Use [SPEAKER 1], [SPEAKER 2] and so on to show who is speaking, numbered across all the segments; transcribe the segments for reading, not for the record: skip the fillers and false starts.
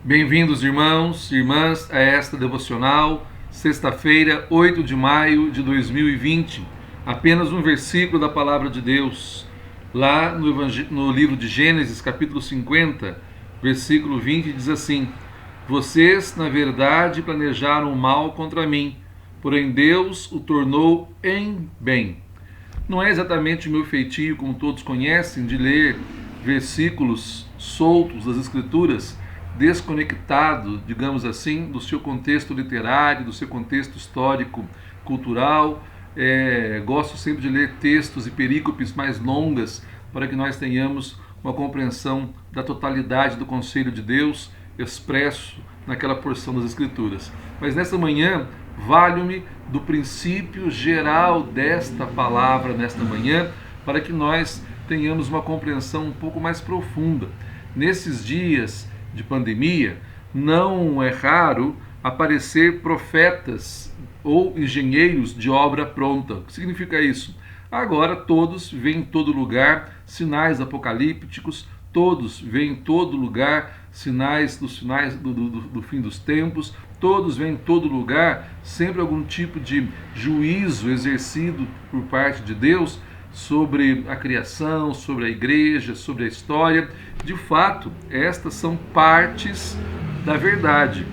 [SPEAKER 1] Bem-vindos, irmãos e irmãs, a esta devocional, sexta-feira, 8 de maio de 2020. Apenas um versículo da Palavra de Deus, lá no livro de Gênesis, capítulo 50, versículo 20, diz assim: Vocês, na verdade, planejaram o mal contra mim, porém Deus o tornou em bem. Não é exatamente o meu feitio, como todos conhecem, de ler versículos soltos das Escrituras, desconectado, digamos assim, do seu contexto literário, do seu contexto histórico, cultural. Gosto sempre de ler textos e perícopes mais longas para que nós tenhamos uma compreensão da totalidade do conselho de Deus expresso naquela porção das Escrituras. Mas nessa manhã, valho-me do princípio geral desta palavra nesta manhã, para que nós tenhamos uma compreensão um pouco mais profunda. Nesses dias de pandemia, não é raro aparecer profetas ou engenheiros de obra pronta. O que significa isso? Agora todos veem em todo lugar sinais apocalípticos, todos veem em todo lugar sinais do fim dos tempos, todos veem em todo lugar sempre algum tipo de juízo exercido por parte de Deus sobre a criação, sobre a igreja, sobre a história. De fato, estas são partes da verdade.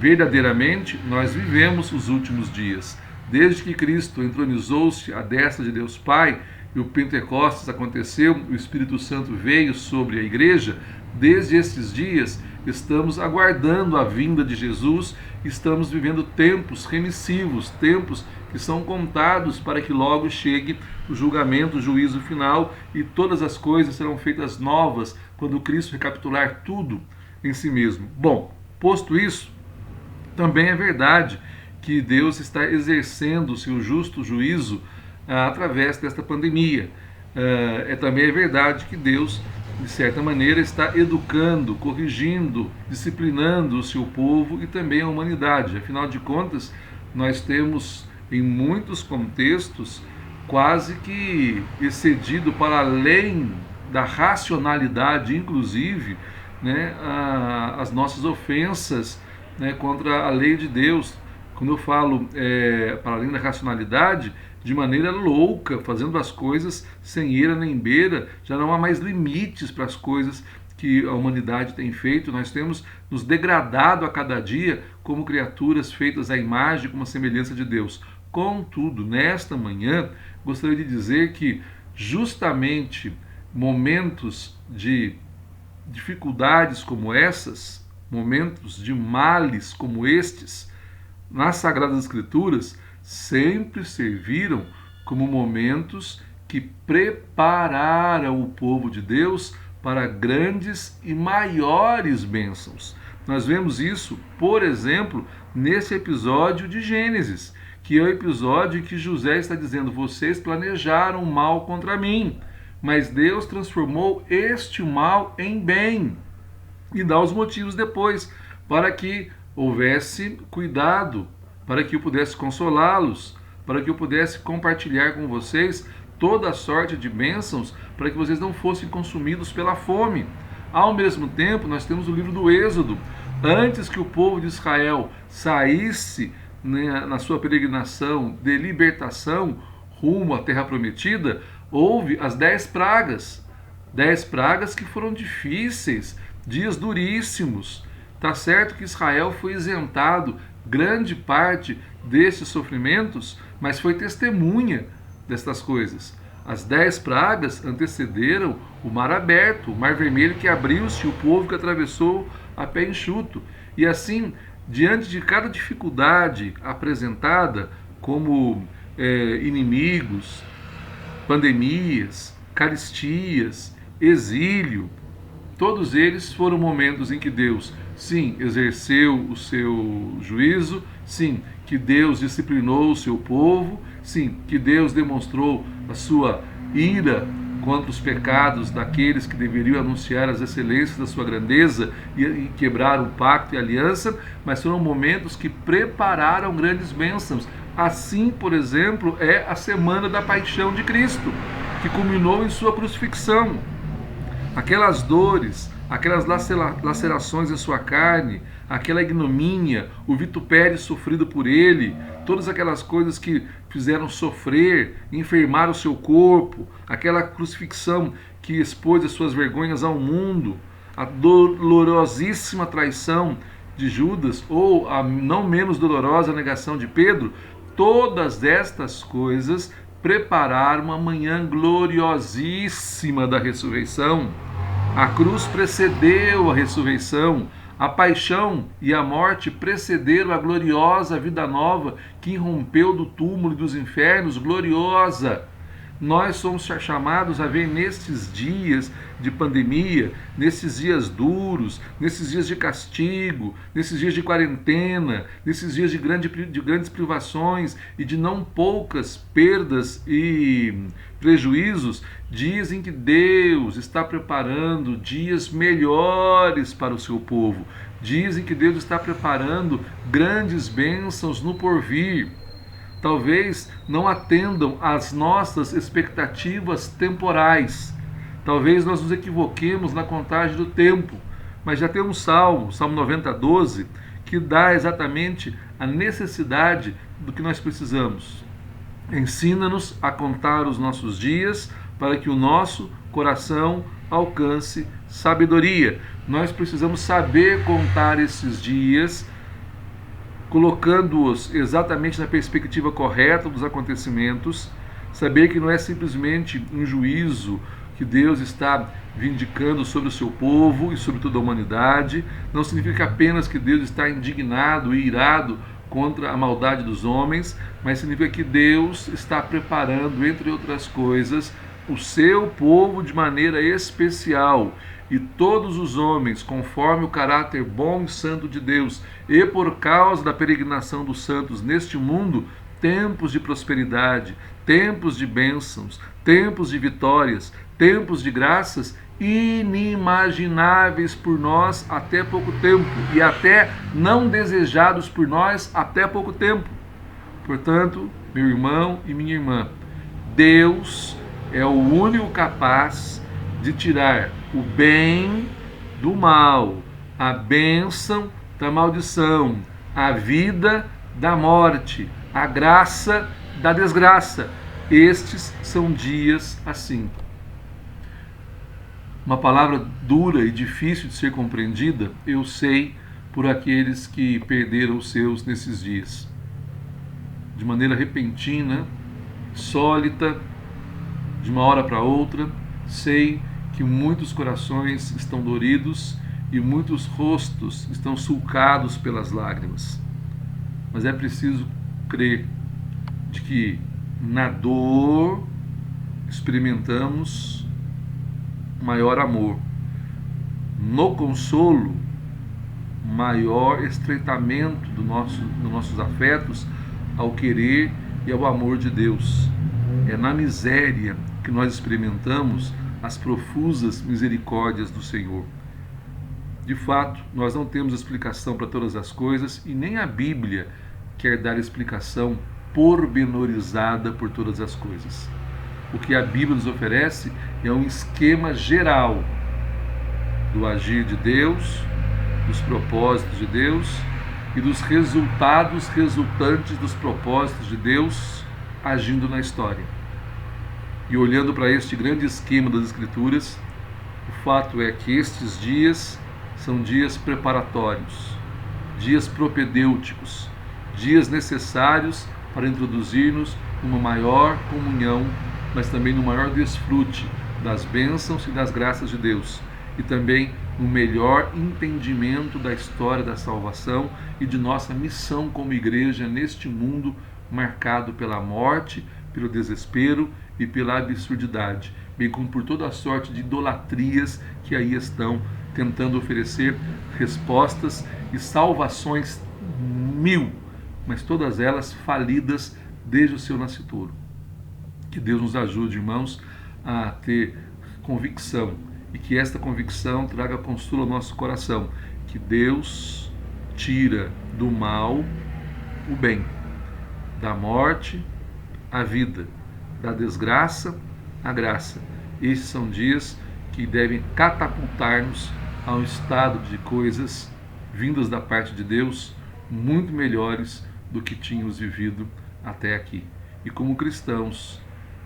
[SPEAKER 1] Verdadeiramente, nós vivemos os últimos dias. Desde que Cristo entronizou-se à destra de Deus Pai e o Pentecostes aconteceu, o Espírito Santo veio sobre a igreja, desde esses dias estamos aguardando a vinda de Jesus, estamos vivendo tempos remissivos, tempos que são contados para que logo chegue o julgamento, o juízo final, e todas as coisas serão feitas novas quando Cristo recapitular tudo em si mesmo. Bom, posto isso, também é verdade que Deus está exercendo o seu justo juízo através desta pandemia. Também é verdade que Deus, de certa maneira, está educando, corrigindo, disciplinando o seu povo e também a humanidade. Afinal de contas, nós temos, em muitos contextos, quase que excedido para além da racionalidade, inclusive, né, as nossas ofensas, né, contra a lei de Deus. Quando eu falo para além da racionalidade, de maneira louca, fazendo as coisas sem eira nem beira, já não há mais limites para as coisas que a humanidade tem feito. Nós temos nos degradado a cada dia como criaturas feitas à imagem, como a semelhança de Deus. Contudo, nesta manhã, gostaria de dizer que justamente momentos de dificuldades como essas, momentos de males como estes, nas Sagradas Escrituras, sempre serviram como momentos que prepararam o povo de Deus para grandes e maiores bênçãos. Nós vemos isso, por exemplo, nesse episódio de Gênesis, que é o episódio em que José está dizendo: vocês planejaram mal contra mim, mas Deus transformou este mal em bem. E dá os motivos depois, para que houvesse cuidado, para que eu pudesse consolá-los, para que eu pudesse compartilhar com vocês toda a sorte de bênçãos, para que vocês não fossem consumidos pela fome. Ao mesmo tempo, nós temos o livro do Êxodo. Antes que o povo de Israel saísse, né, na sua peregrinação de libertação rumo à Terra Prometida, houve as 10 pragas. 10 pragas que foram difíceis, dias duríssimos. Está certo que Israel foi isentado grande parte desses sofrimentos, mas foi testemunha destas coisas. As 10 pragas antecederam o mar aberto, o mar vermelho que abriu-se, o povo que atravessou a pé enxuto. E assim, diante de cada dificuldade apresentada, como inimigos, pandemias, caristias, exílio, todos eles foram momentos em que Deus, sim, exerceu o seu juízo, sim, que Deus disciplinou o seu povo, sim, que Deus demonstrou a sua ira contra os pecados daqueles que deveriam anunciar as excelências da sua grandeza e quebrar o pacto e a aliança, mas foram momentos que prepararam grandes bênçãos. Assim, por exemplo, é a semana da paixão de Cristo, que culminou em sua crucifixão. Aquelas dores, aquelas lacerações em sua carne, aquela ignomínia, o vitupério sofrido por ele, todas aquelas coisas que fizeram sofrer, enfermar o seu corpo, aquela crucifixão que expôs as suas vergonhas ao mundo, a dolorosíssima traição de Judas, ou a não menos dolorosa negação de Pedro, todas estas coisas prepararam uma manhã gloriosíssima da ressurreição. A cruz precedeu a ressurreição, a paixão e a morte precederam a gloriosa vida nova que irrompeu do túmulo e dos infernos, gloriosa. Nós somos chamados a ver nestes dias de pandemia, nesses dias duros, nesses dias de castigo, nesses dias de quarentena, nesses dias de grandes privações e de não poucas perdas e prejuízos, dias em que Deus está preparando dias melhores para o seu povo, dias em que Deus está preparando grandes bênçãos no porvir. Talvez não atendam às nossas expectativas temporais. Talvez nós nos equivoquemos na contagem do tempo. Mas já tem um Salmo 90:12, que dá exatamente a necessidade do que nós precisamos. Ensina-nos a contar os nossos dias para que o nosso coração alcance sabedoria. Nós precisamos saber contar esses dias, colocando-os exatamente na perspectiva correta dos acontecimentos, saber que não é simplesmente um juízo que Deus está vindicando sobre o seu povo e sobre toda a humanidade, não significa apenas que Deus está indignado e irado contra a maldade dos homens, mas significa que Deus está preparando, entre outras coisas, o seu povo de maneira especial. E todos os homens, conforme o caráter bom e santo de Deus, e por causa da peregrinação dos santos neste mundo, tempos de prosperidade, tempos de bênçãos, tempos de vitórias, tempos de graças inimagináveis por nós até pouco tempo, e até não desejados por nós até pouco tempo. Portanto, meu irmão e minha irmã, Deus é o único capaz de tirar o bem do mal, a bênção da maldição, a vida da morte, a graça da desgraça. Estes são dias assim. Uma palavra dura e difícil de ser compreendida, eu sei, por aqueles que perderam os seus nesses dias. De maneira repentina, sólita, de uma hora para outra, sei que muitos corações estão doridos e muitos rostos estão sulcados pelas lágrimas. Mas é preciso crer de que na dor experimentamos maior amor, no consolo, maior estreitamento dos nossos afetos ao querer e ao amor de Deus. É na miséria que nós experimentamos as profusas misericórdias do Senhor. De fato, nós não temos explicação para todas as coisas e nem a Bíblia quer dar explicação pormenorizada por todas as coisas. O que a Bíblia nos oferece é um esquema geral do agir de Deus, dos propósitos de Deus e dos resultados resultantes dos propósitos de Deus agindo na história. E olhando para este grande esquema das Escrituras, o fato é que estes dias são dias preparatórios, dias propedêuticos, dias necessários para introduzir-nos numa maior comunhão, mas também no maior desfrute das bênçãos e das graças de Deus, e também no melhor entendimento da história da salvação e de nossa missão como igreja neste mundo marcado pela morte, pelo desespero e pela absurdidade, bem como por toda a sorte de idolatrias que aí estão tentando oferecer respostas e salvações mil, mas todas elas falidas desde o seu nascituro. Que Deus nos ajude, irmãos, a ter convicção e que esta convicção traga consolo ao nosso coração, que Deus tira do mal o bem, da morte a vida, da desgraça a graça. Esses são dias que devem catapultar-nos a um estado de coisas vindas da parte de Deus muito melhores do que tínhamos vivido até aqui. E como cristãos,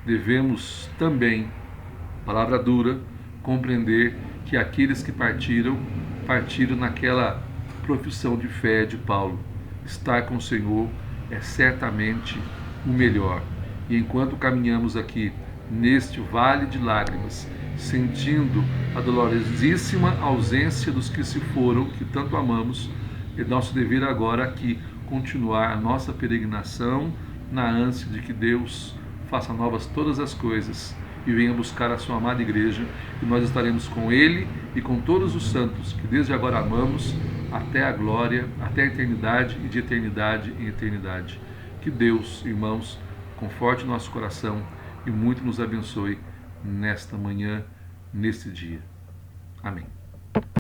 [SPEAKER 1] devemos também, palavra dura, compreender que aqueles que partiram naquela profissão de fé de Paulo. Estar com o Senhor é certamente o melhor. E enquanto caminhamos aqui neste vale de lágrimas, sentindo a dolorosíssima ausência dos que se foram, que tanto amamos, é nosso dever agora aqui continuar a nossa peregrinação na ânsia de que Deus faça novas todas as coisas e venha buscar a sua amada igreja, e nós estaremos com Ele e com todos os santos que desde agora amamos até a glória, até a eternidade e de eternidade em eternidade. Que Deus, irmãos, conforte nosso coração e muito nos abençoe nesta manhã, neste dia. Amém.